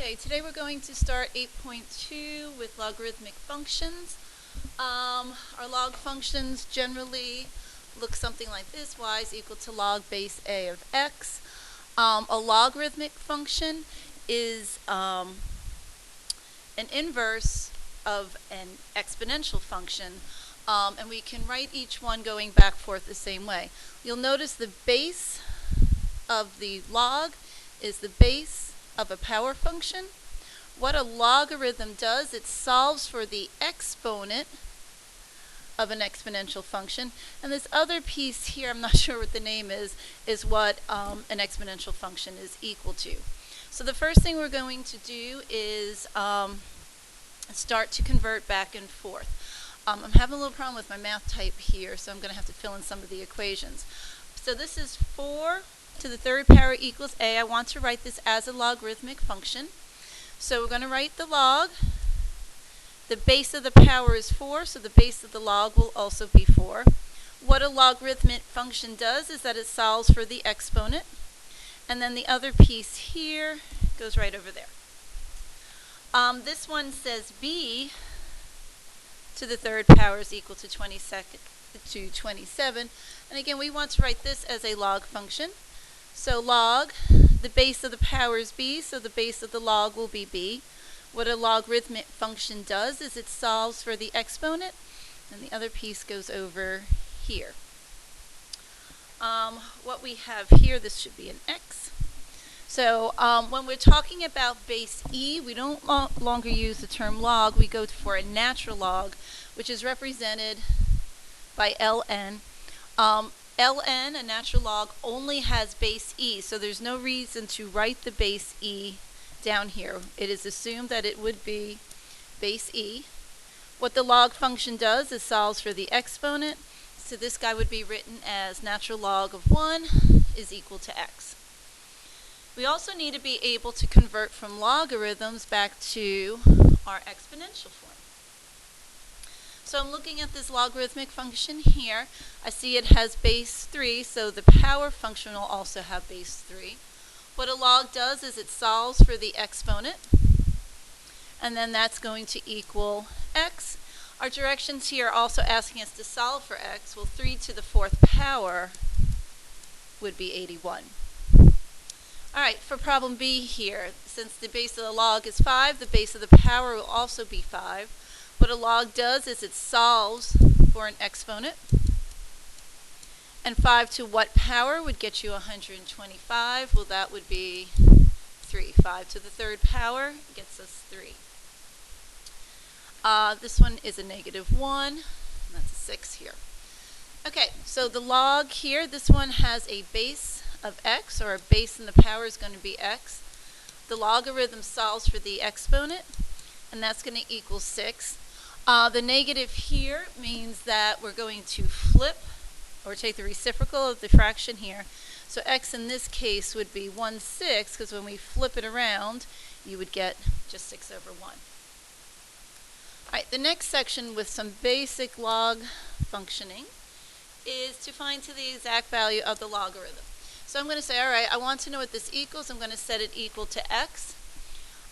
Okay, today we're going to start 8.2 with logarithmic functions. Our log functions generally look something like this. Y is equal to log base A of x. A logarithmic function is an inverse of an exponential function, and we can write each one going back and forth the same way. You'll notice the base of the log is the base of a power function. What a logarithm does, it solves for the exponent of an exponential function. And this other piece here, I'm not sure what the name is what an exponential function is equal to. So the first thing we're going to do is start to convert back and forth. I'm having a little problem with my math type here, so I'm going to have to fill in some of the equations. So this is 4 to the third power equals a. I want to write this as a logarithmic function. So we're going to write the log. The base of the power is 4, so the base of the log will also be 4. What a logarithmic function does is that it solves for the exponent. And then the other piece here goes right over there. This one says b to the third power is equal to 27. And again, we want to write this as a log function. So log, the base of the power is b, so the base of the log will be b. What a logarithmic function does is it solves for the exponent, and the other piece goes over here. What we have here, this should be an x. So when we're talking about base e, we don't longer use the term log. We go for a natural log, which is represented by ln. ln, a natural log, only has base e, so there's no reason to write the base e down here. It is assumed that it would be base e. What the log function does is solves for the exponent, so this guy would be written as natural log of 1 is equal to x. We also need to be able to convert from logarithms back to our exponential form. So I'm looking at this logarithmic function here. I see it has base 3, so the power function will also have base 3. What a log does is it solves for the exponent, and then that's going to equal x. Our directions here are also asking us to solve for x. Well, 3 to the 4th power would be 81. All right, for problem B here, since the base of the log is 5, the base of the power will also be 5. What a log does is it solves for an exponent. And 5 to what power would get you 125? Well, that would be 3. 5 to the third power gets us 3. This one is a -1, and that's a 6 here. Okay, so the log here, this one has a base of x, or a base in the power is going to be x. The logarithm solves for the exponent, and that's going to equal 6. The negative here means that we're going to flip or take the reciprocal of the fraction here. So x in this case would be 1/6, because when we flip it around, you would get just 6 over 1. All right, the next section with some basic log functioning is to find to the exact value of the logarithm. So I'm going to say, all right, I want to know what this equals. I'm going to set it equal to x.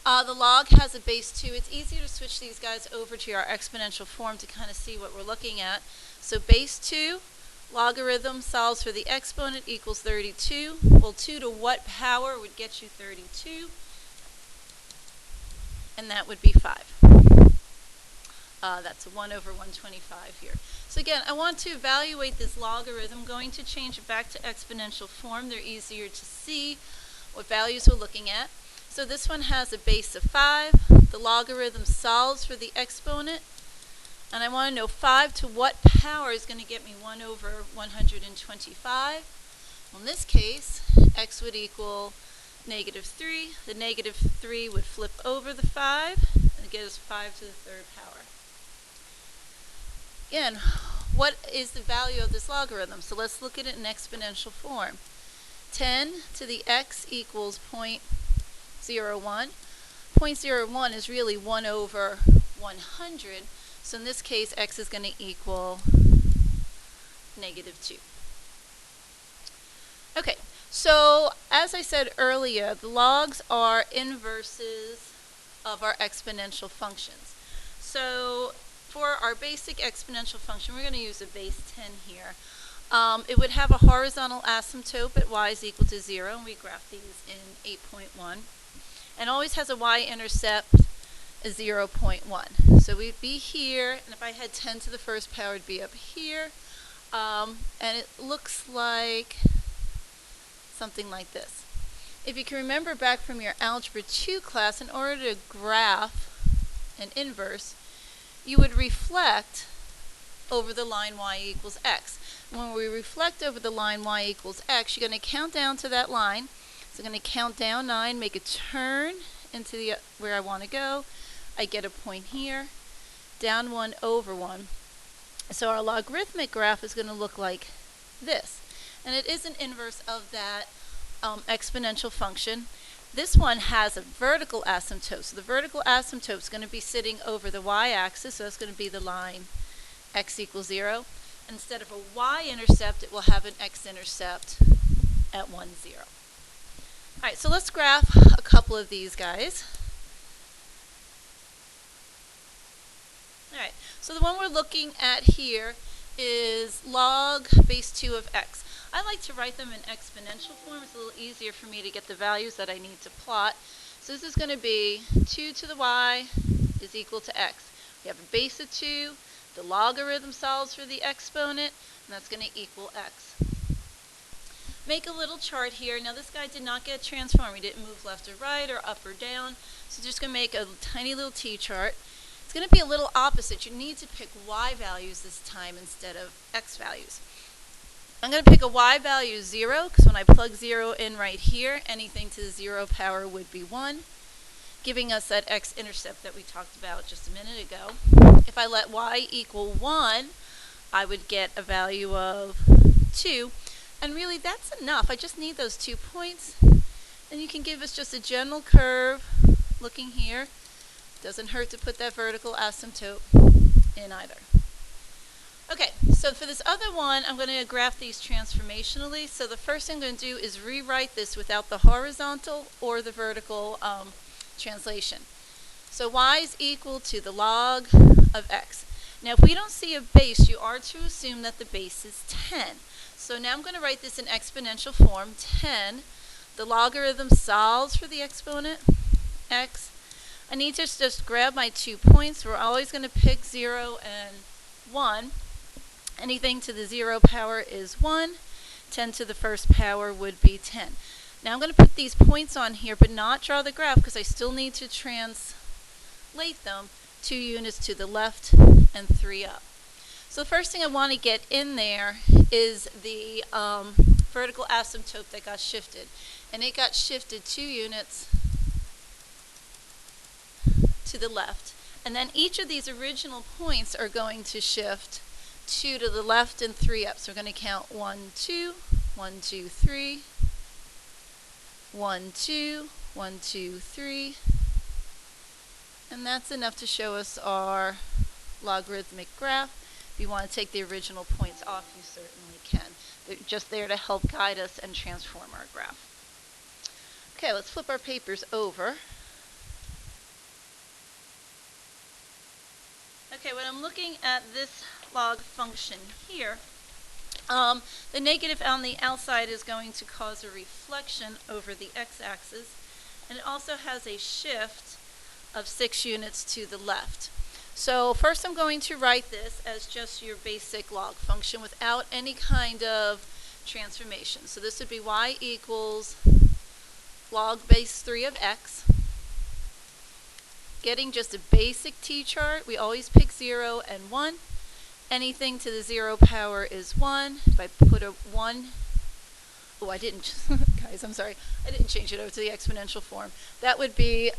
The log has a base 2. It's easier to switch these guys over to our exponential form to kind of see what we're looking at. So base 2, logarithm solves for the exponent equals 32. Well, 2 to what power would get you 32? And that would be 5. That's a 1 over 125 here. So again, I want to evaluate this logarithm. I'm going to change it back to exponential form. They're easier to see what values we're looking at. So this one has a base of 5. The logarithm solves for the exponent. And I want to know 5 to what power is going to get me 1 over 125. Well, in this case, x would equal -3. The -3 would flip over the 5 and get us 5 to the third power. Again, what is the value of this logarithm? So let's look at it in exponential form. 10 to the x equals 0.01. 0.01 is really 1 over 100. So in this case, x is going to equal -2. Okay, So, as I said earlier, the logs are inverses of our exponential functions. So, for our basic exponential function, we're going to use a base 10 here. It would have a horizontal asymptote at y is equal to 0, and we graph these in 8.1. And always has a y-intercept is 0.1. So we'd be here, and if I had 10 to the first power, it'd be up here. And it looks like something like this. If you can remember back from your Algebra 2 class, in order to graph an inverse, you would reflect over the line y equals x. When we reflect over the line y equals x, you're going to count down to that line. So I'm going to count down 9, make a turn into the where I want to go. I get a point here, down 1 over 1. So our logarithmic graph is going to look like this. And it is an inverse of that exponential function. This one has a vertical asymptote. So the vertical asymptote is going to be sitting over the y-axis, so that's going to be the line x equals 0. Instead of a y-intercept, it will have an x-intercept at 1, 0. All right, so let's graph a couple of these guys. All right, so the one we're looking at here is log base 2 of x. I like to write them in exponential form. It's a little easier for me to get the values that I need to plot. So this is going to be 2 to the y is equal to x. We have a base of 2. The logarithm solves for the exponent, and that's going to equal x. Make a little chart here. Now this guy did not get transformed. He didn't move left or right or up or down. So just going to make a tiny little t-chart. It's going to be a little opposite. You need to pick y values this time instead of x values. I'm going to pick a y value 0, because when I plug 0 in right here, anything to the 0 power would be 1, giving us that x-intercept that we talked about just a minute ago. If I let y equal 1, I would get a value of 2. And really, that's enough. I just need those 2 points. And you can give us just a general curve looking here. Doesn't hurt to put that vertical asymptote in either. Okay, so for this other one, I'm going to graph these transformationally. So the first thing I'm going to do is rewrite this without the horizontal or the vertical translation. So y is equal to the log of x. Now if we don't see a base, you are to assume that the base is 10. So now I'm going to write this in exponential form. 10, the logarithm solves for the exponent, x. I need to just grab my 2 points. We're always going to pick 0 and 1. Anything to the 0 power is 1. 10 to the first power would be 10. Now I'm going to put these points on here, but not draw the graph, because I still need to translate them 2 units to the left and 3 up. So the first thing I want to get in there is the vertical asymptote that got shifted. And it got shifted 2 units to the left. And then each of these original points are going to shift 2 to the left and 3 up. So we're going to count 1, 2, 1, 2, 3, 1, 2, 1, 2, 3. And that's enough to show us our logarithmic graph. If you want to take the original points off, you certainly can. They're just there to help guide us and transform our graph. Okay, let's flip our papers over. Okay, when I'm looking at this log function here, the negative on the outside is going to cause a reflection over the x-axis, and it also has a shift of 6 units to the left. So first I'm going to write this as just your basic log function without any kind of transformation. So this would be y equals log base 3 of x. Getting just a basic t-chart, we always pick 0 and 1. Anything to the 0 power is 1. If I put a 1, oh, I didn't, guys, I'm sorry. I didn't change it over to the exponential form. That would be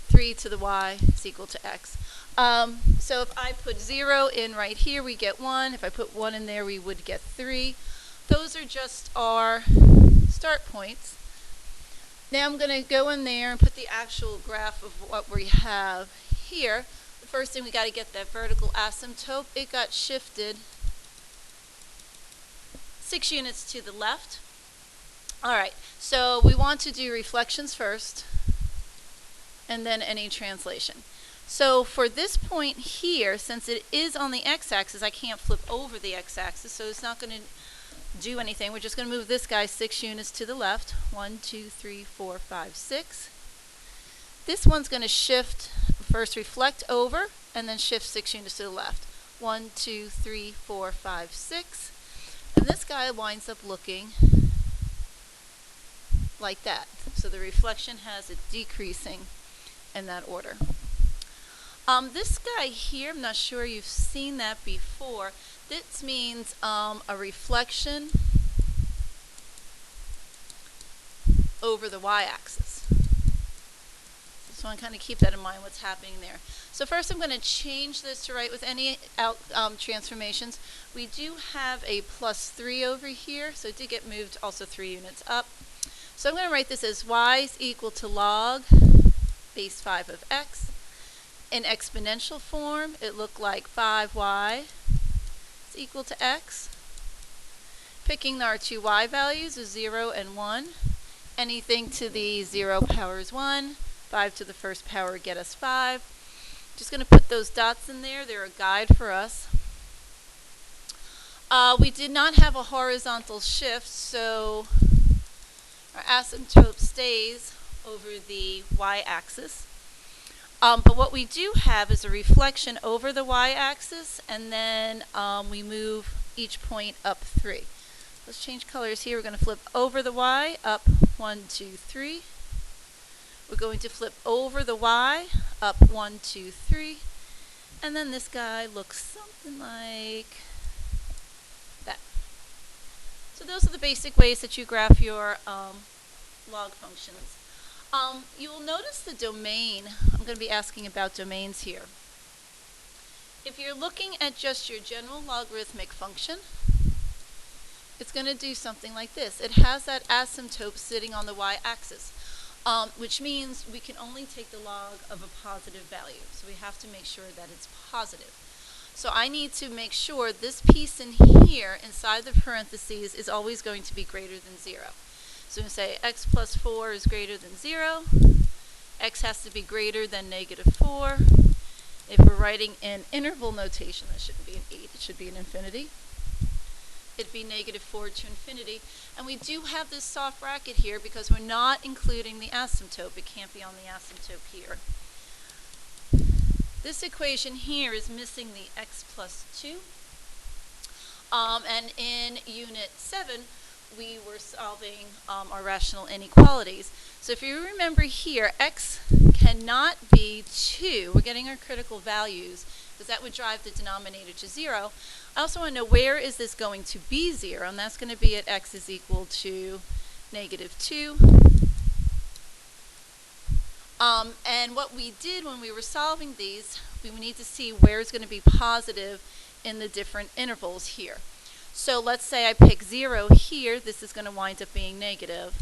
3 to the y is equal to x. So if I put 0 in right here, we get 1. If I put 1 in there, we would get 3. Those are just our start points. Now I'm going to go in there and put the actual graph of what we have here. The first thing, we got to get that vertical asymptote. It got shifted 6 units to the left. All right, so we want to do reflections first, and then any translation. So for this point here, since it is on the x-axis, I can't flip over the x-axis, so it's not going to do anything. We're just going to move this guy 6 units to the left. 1, 2, 3, 4, 5, 6. This one's going to shift, first reflect over, and then shift 6 units to the left. 1, 2, 3, 4, 5, 6. And this guy winds up looking like that. So the reflection has it decreasing in that order. This guy here, I'm not sure you've seen that before. This means a reflection over the y-axis. Just want to kind of keep that in mind, what's happening there. So first I'm going to change this to write with any transformations. We do have a +3 over here, so it did get moved also 3 units up. So I'm going to write this as y is equal to log base 5 of x. In exponential form, it looked like 5y is equal to x. Picking our two y values is 0 and 1. Anything to the 0 power is 1. 5 to the first power get us 5. Just going to put those dots in there. They're a guide for us. We did not have a horizontal shift, so our asymptote stays over the y-axis. But what we do have is a reflection over the y-axis, and then we move each point up 3. Let's change colors here. We're going to flip over the y, up 1, 2, 3. We're going to flip over the y, up 1, 2, 3. And then this guy looks something like that. So those are the basic ways that you graph your log functions. You will notice the domain. I'm going to be asking about domains here. If you're looking at just your general logarithmic function, it's going to do something like this. It has that asymptote sitting on the y-axis, which means we can only take the log of a positive value. So we have to make sure that it's positive. So I need to make sure this piece in here inside the parentheses is always going to be greater than 0. So we say x plus 4 is greater than 0. X has to be greater than -4. If we're writing in interval notation, that shouldn't be an 8, it should be an infinity. It'd be -4 to infinity. And we do have this soft bracket here because we're not including the asymptote. It can't be on the asymptote here. This equation here is missing the x plus 2. And in Unit 7, we were solving our rational inequalities. So if you remember here, x cannot be 2. We're getting our critical values because that would drive the denominator to 0. I also want to know where is this going to be 0, and that's going to be at x is equal to -2. And what we did when we were solving these, we need to see where it's going to be positive in the different intervals here. So let's say I pick 0 here, this is going to wind up being negative.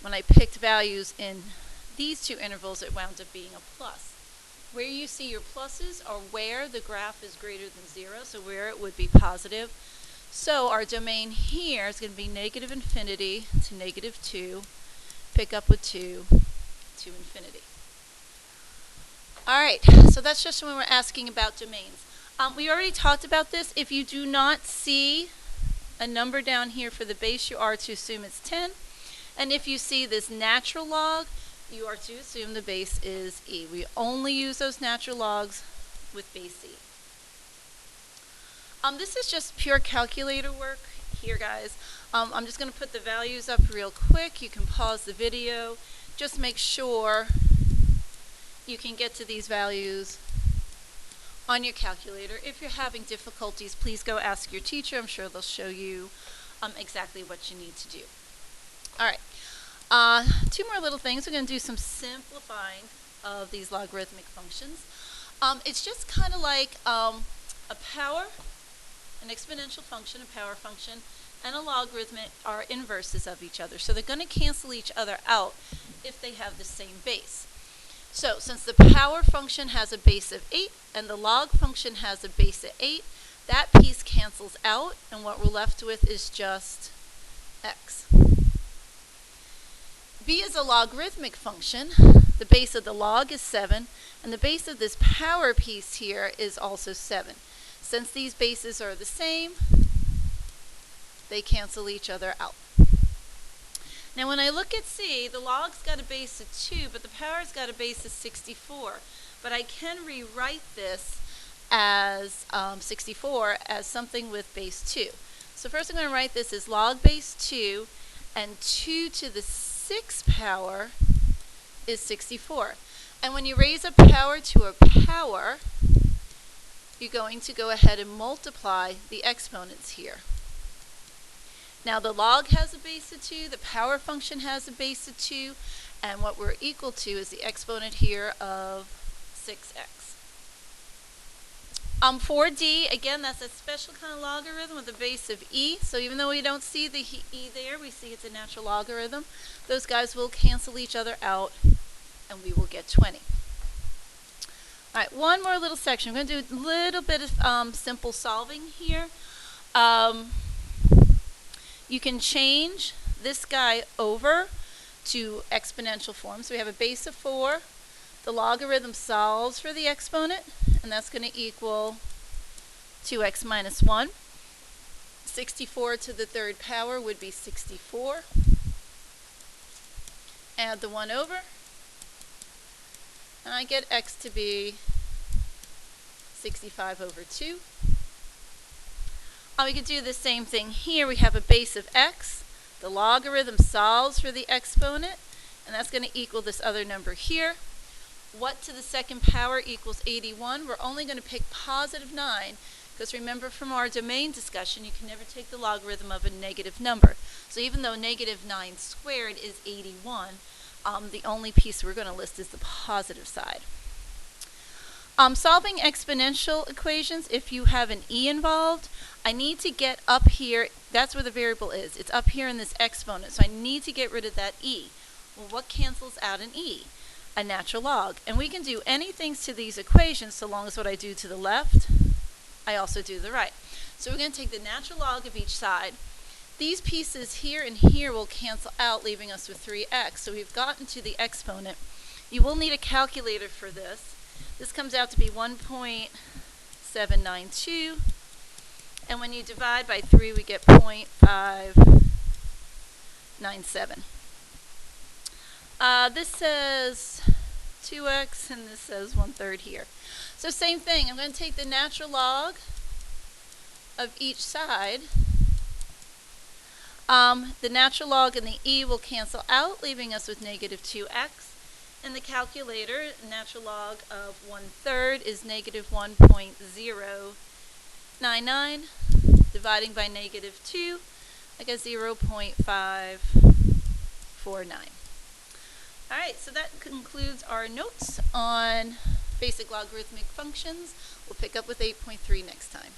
When I picked values in these two intervals, it wound up being a plus. Where you see your pluses are where the graph is greater than 0, so where it would be positive. So our domain here is going to be -infinity to -2, pick up with 2 to infinity. Alright, so that's just when we're asking about domains. We already talked about this. If you do not see a number down here for the base, you are to assume it's 10. And if you see this natural log, you are to assume the base is e. We only use those natural logs with base e. This is just pure calculator work here, guys. I'm just going to put the values up real quick. You can pause the video. Just make sure you can get to these values on your calculator. If you're having difficulties, please go ask your teacher. I'm sure they'll show you exactly what you need to do. All right. 2 more little things. We're going to do some simplifying of these logarithmic functions. It's just kind of like a power, an exponential function, a power function, and a logarithmic are inverses of each other. So they're going to cancel each other out if they have the same base. So since the power function has a base of 8 and the log function has a base of 8, That piece cancels out, and what we're left with is just x. b is a logarithmic function. The base of the log is 7, and the base of this power piece here is also 7. Since these bases are the same, they cancel each other out. Now when I look at c, the log's got a base of 2, but the power's got a base of 64. But I can rewrite this as 64 as something with base 2. So first I'm going to write this as log base 2, and 2 to the 6th power is 64. And when you raise a power to a power, you're going to go ahead and multiply the exponents here. Now the log has a base of 2, the power function has a base of 2, and what we're equal to is the exponent here of 6x. For d, again, that's a special kind of logarithm with a base of e. So even though we don't see the e there, we see it's a natural logarithm. Those guys will cancel each other out, and we will get 20. All right, one more little section. We're going to do a little bit of simple solving here. You can change this guy over to exponential form. So we have a base of 4. The logarithm solves for the exponent, and that's going to equal 2x minus 1. 64 to the 3rd power would be 64. Add the 1 over, and I get x to be 65 over 2. We could do the same thing here. We have a base of x. The logarithm solves for the exponent, and that's going to equal this other number here. What to the 2nd power equals 81? We're only going to pick positive 9, because remember from our domain discussion, you can never take the logarithm of a negative number. So even though negative 9 squared is 81, the only piece we're going to list is the positive side. Solving exponential equations, if you have an e involved, I need to get up here. That's where the variable is. It's up here in this exponent, so I need to get rid of that e. Well, what cancels out an e? A natural log. And we can do anything to these equations so long as what I do to the left, I also do the right. So we're going to take the natural log of each side. These pieces here and here will cancel out, leaving us with 3x. So we've gotten to the exponent. You will need a calculator for this. This comes out to be 1.792. And when you divide by 3, we get 0.597. This says 2x, and this says 1/3 here. So same thing. I'm going to take the natural log of each side. The natural log and the e will cancel out, leaving us with negative 2x. In the calculator, natural log of 1/3 is negative 1.099. Dividing by negative 2, I get 0.549. All right, so that concludes our notes on basic logarithmic functions. We'll pick up with 8.3 next time.